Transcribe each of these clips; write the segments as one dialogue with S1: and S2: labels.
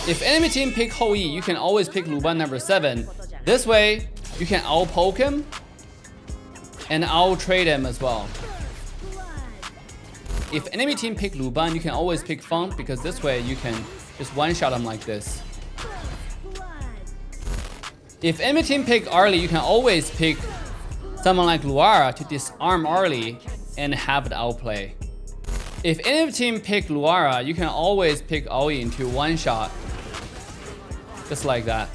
S1: If enemy team pick HoE, you can always pick Luban number 7. This way, you can out-poke him and out-trade him as well. If enemy team pick Luban, you can always pick Funk because this way you can just one-shot him like this. If enemy team pick Arlie, you can always pick someone like Luara to disarm Arlie and have it outplay. If enemy team pick Luara, you can always pick Aoi into one-shot. Just like that.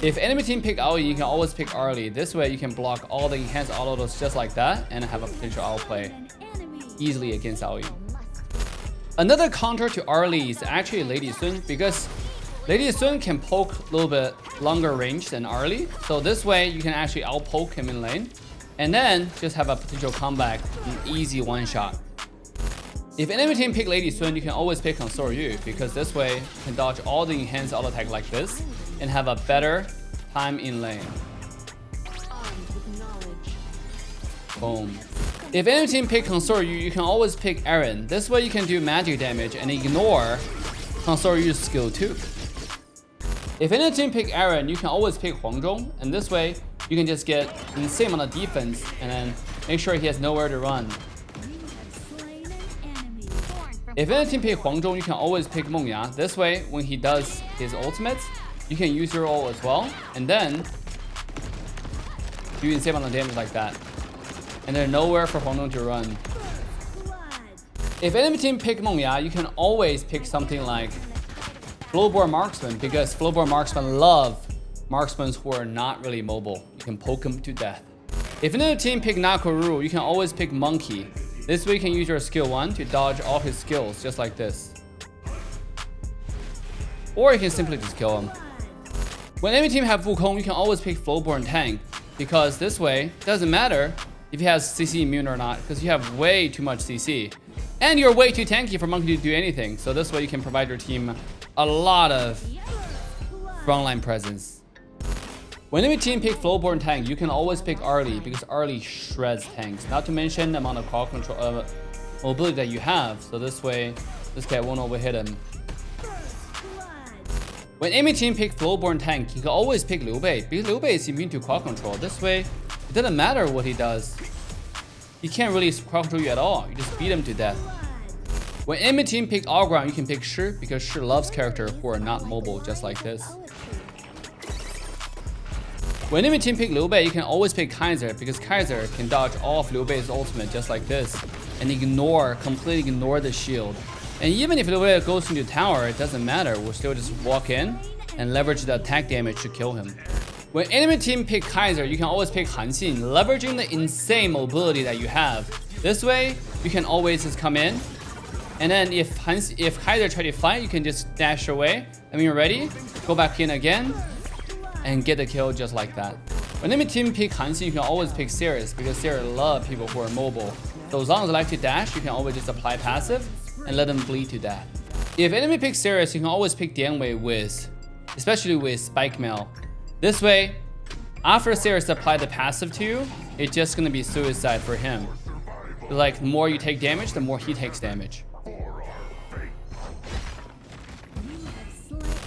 S1: If enemy team pick Aoi, you can always pick Arlie. This way you can block all the enhanced autos just like that and have a potential outplay easily against Aoi. Another counter to Arlie is actually Lady Sun, because Lady Sun can poke a little bit longer range than Arlie. So this way you can actually out-poke him in lane and then just have a potential comeback in easy one-shot. If enemy team pick Lady Sun, you can always pick Consort Yu because this way you can dodge all the enhanced auto attack like this and have a better time in lane. Boom. If enemy team pick Consort Yu, you can always pick Aaron. This way you can do magic damage and ignore Consort Yu's skill 2. If enemy team pick Aaron, you can always pick Huang Zhong, and this way you can just get an insane amount of defense and then make sure he has nowhere to run. If enemy team pick Huang Zhong, you can always pick Meng Ya. This way, when he does his ultimates, you can use your ult as well, and then do insane amount of damage like that. And there's nowhere for Huang Zhong to run. If enemy team pick Meng Ya, you can always pick something like Flowborn Marksman, because Flowborn Marksman love marksmen who are not really mobile. You can poke them to death. If another team pick Nakoru, you can always pick Monkey. This way you can use your skill 1 to dodge all his skills, just like this. Or you can simply just kill him. When enemy team have Wukong, you can always pick Flowborn Tank, because this way, it doesn't matter if he has CC immune or not, because you have way too much CC. And you're way too tanky for Monkey to do anything, so this way you can provide your team a lot of frontline presence. When enemy team pick Flowborn Tank, you can always pick Arlie, because Arlie shreds tanks. Not to mention the amount of crowd control mobility that you have, so this way this guy won't overhit him. When enemy team pick Flowborn Tank, you can always pick Liu Bei, because Liu Bei is immune to crowd control. This way, it doesn't matter what he does. He can't really crowd control you at all. You just beat him to death. When enemy team pick all ground, you can pick Shi, because Shi loves characters who are not mobile, just like this. When enemy team pick Liu Bei, you can always pick Kaiser, because Kaiser can dodge all of Liu Bei's ultimate just like this and completely ignore the shield. And even if Liu Bei goes into tower, it doesn't matter. We'll still just walk in and leverage the attack damage to kill him. When enemy team pick Kaiser, you can always pick Han Xin, leveraging the insane mobility that you have. This way, you can always just come in, and then if Kaiser try to fight, you can just dash away. And when you're ready, go back in again and get the kill just like that. When enemy team pick Han Xin, you can always pick Sirius, because Sirius love people who are mobile. So as long as they like to dash, you can always just apply passive and let them bleed to death. If enemy picks Sirius, you can always pick Dian Wei especially with Spike Mail. This way, after Sirius apply the passive to you, it's just gonna be suicide for him. Like, the more you take damage, the more he takes damage.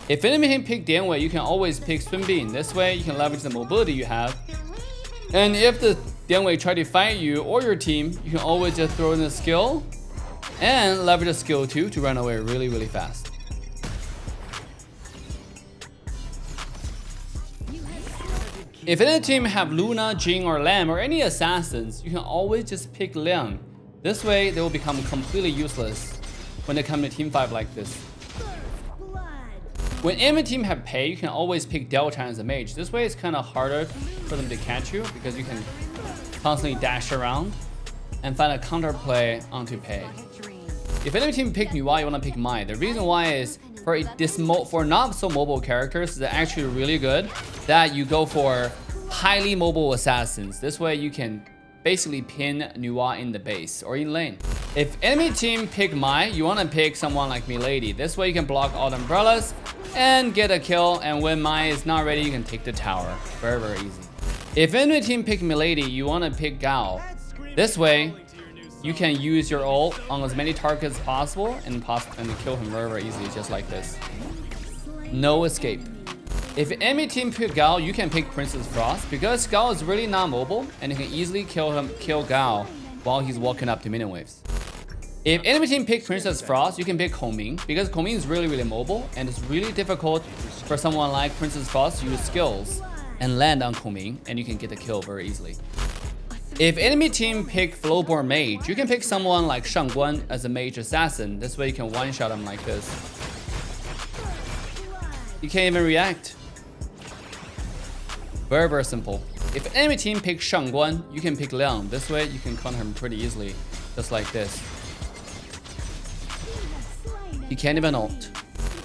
S1: If enemy team pick Dian Wei, you can always pick Sun Bin. This way, you can leverage the mobility you have. And if the Dian Wei try to fight you or your team, you can always just throw in a skill and leverage a skill 2 to run away really, really fast. If any team have Luna, Jing, or Lamb, or any assassins, you can always just pick Liang. This way, they will become completely useless when they come to team 5 like this. When enemy team have Pei, you can always pick Delta as a mage. This way, it's kind of harder for them to catch you, because you can constantly dash around and find a counterplay onto Pei. If enemy team pick Nuwa, you want to pick Mai. The reason why is for not so mobile characters, it's actually really good that you go for highly mobile assassins. This way you can basically pin Nuwa in the base or in lane. If enemy team pick Mai, you want to pick someone like Milady. This way you can block all the umbrellas and get a kill, and when Mai is not ready, you can take the tower. Very, very easy. If enemy team pick Milady, you want to pick Gao. This way, you can use your ult on as many targets as possible and kill him very, very easily, just like this. No escape. If enemy team pick Gao, you can pick Princess Frost because Gao is really not mobile and you can easily kill Gao while he's walking up to minion waves. If enemy team pick Princess Frost, you can pick Kongming because Kongming is really mobile and it's really difficult for someone like Princess Frost to use skills and land on Kongming and you can get the kill very easily. If enemy team pick Flowborn Mage, you can pick someone like Shangguan as a mage assassin. This way you can one-shot him like this. You can't even react. Very simple. If enemy team pick Shangguan, you can pick Liang. This way you can counter him pretty easily, just like this. You can't even ult.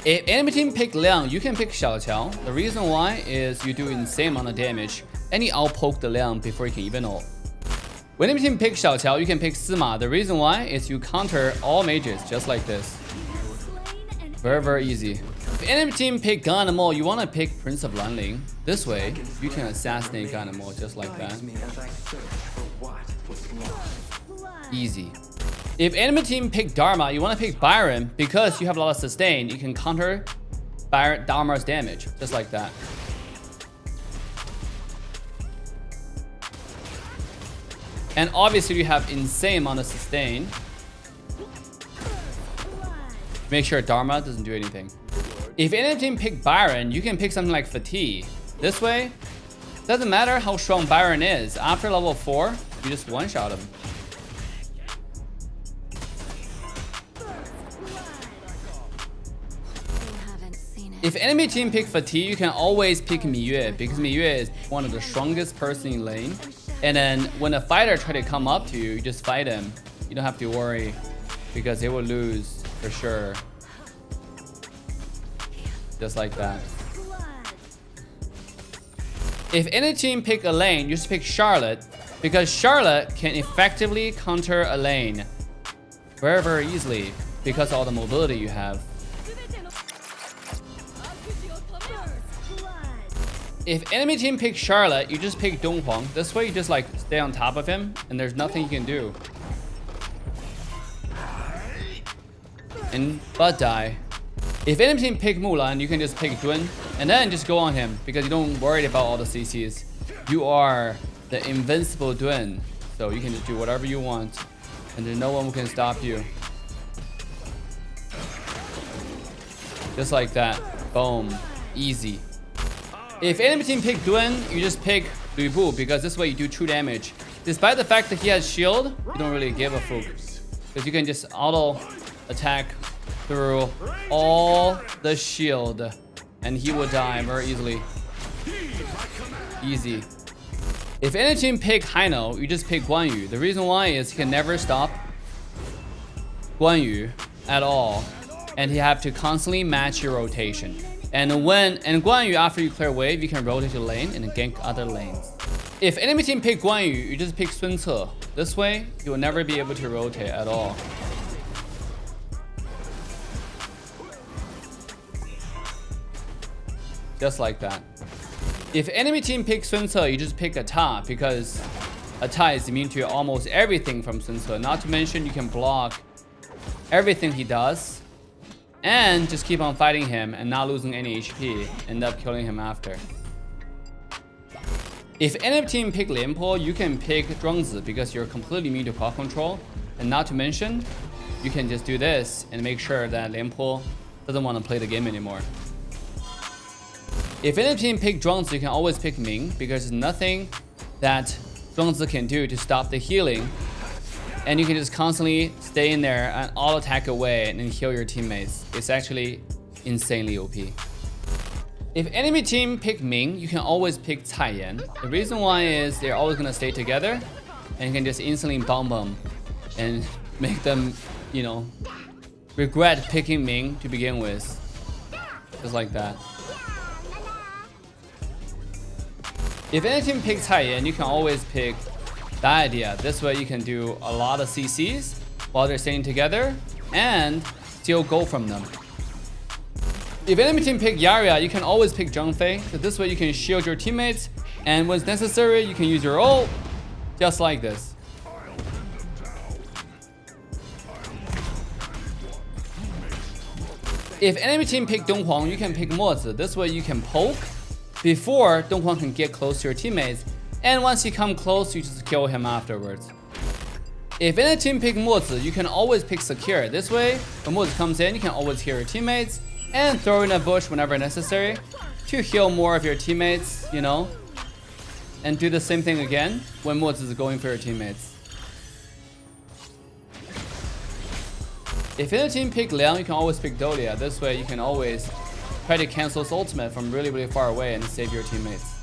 S1: If enemy team pick Liang, you can pick Xiaoqiao. The reason why is you do insane amount of damage and you outpoke the Liang before you can even ult. When enemy team pick Xiaoqiao, you can pick Sima. The reason why is you counter all mages just like this. Very easy. If enemy team pick Ganemo, you want to pick Prince of Lanling. This way, you can assassinate Ganemo just like that. Easy. If enemy team pick Dharma, you want to pick Byron because you have a lot of sustain. You can counter Dharma's damage just like that. And obviously you have insane amount of sustain. Make sure Dharma doesn't do anything. If enemy team pick Byron, you can pick something like Fatigue. This way, doesn't matter how strong Byron is. After level 4, you just one-shot him. If enemy team pick Fatigue, you can always pick Miyue because Miyue is one of the strongest person in lane. And then when a fighter try to come up to you, you just fight him. You don't have to worry because they will lose for sure. Just like that. If any team pick a lane, you just pick Charlotte because Charlotte can effectively counter a lane very easily because of all the mobility you have. If enemy team picks Charlotte, you just pick Donghuang. This way you just like stay on top of him and there's nothing you can do. But die. If enemy team pick Mulan, you can just pick Dun and then just go on him because you don't worry about all the CCs. You are the invincible Dun. So you can just do whatever you want and there's no one who can stop you. Just like that. Boom. Easy. If enemy team pick Dun, you just pick Lu Bu because this way you do true damage. Despite the fact that he has shield, you don't really give a fuck. Because you can just auto attack through all the shield and he will die very easily. Easy. If any team pick Haino, you just pick Guan Yu. The reason why is he can never stop Guan Yu at all and he have to constantly match your rotation. And Guan Yu, after you clear wave, you can rotate your lane and gank other lanes. If enemy team pick Guan Yu, you just pick Sun Ce. This way, you will never be able to rotate at all. Just like that. If enemy team picks Sun Ce, you just pick Ata because Ata is immune to almost everything from Sun Ce. Not to mention, you can block everything he does. And just keep on fighting him and not losing any HP. End up killing him after. If enemy team pick Lian Po, you can pick Zhuangzi because you're completely immune to crowd control. And not to mention, you can just do this and make sure that Lian Po doesn't want to play the game anymore. If enemy team pick Zhuangzi, you can always pick Ming because there's nothing that Zhuangzi can do to stop the healing. And you can just constantly stay in there and all attack away and then heal your teammates. It's actually insanely OP. If enemy team pick Ming, you can always pick Cai Yan. The reason why is they're always gonna stay together and you can just instantly bomb them and make them, you know, regret picking Ming to begin with. Just like that. If any team picks Cai Yan, you can always pick that idea. This way you can do a lot of CCs while they're staying together and steal gold from them. If enemy team pick Yarria, you can always pick Zhang Fei. So this way you can shield your teammates and when necessary you can use your ult just like this. If enemy team pick Donghuang, you can pick Mozi. This way you can poke before Donghuang can get close to your teammates. And once he come close, you just kill him afterwards. If any team pick Mozi, you can always pick Secure. This way, when Mozi comes in, you can always heal your teammates and throw in a bush whenever necessary to heal more of your teammates, you know. And do the same thing again when Mozi is going for your teammates. If any team pick Liang, you can always pick Dolia. This way, you can always try to cancel his ultimate from really, really far away and save your teammates.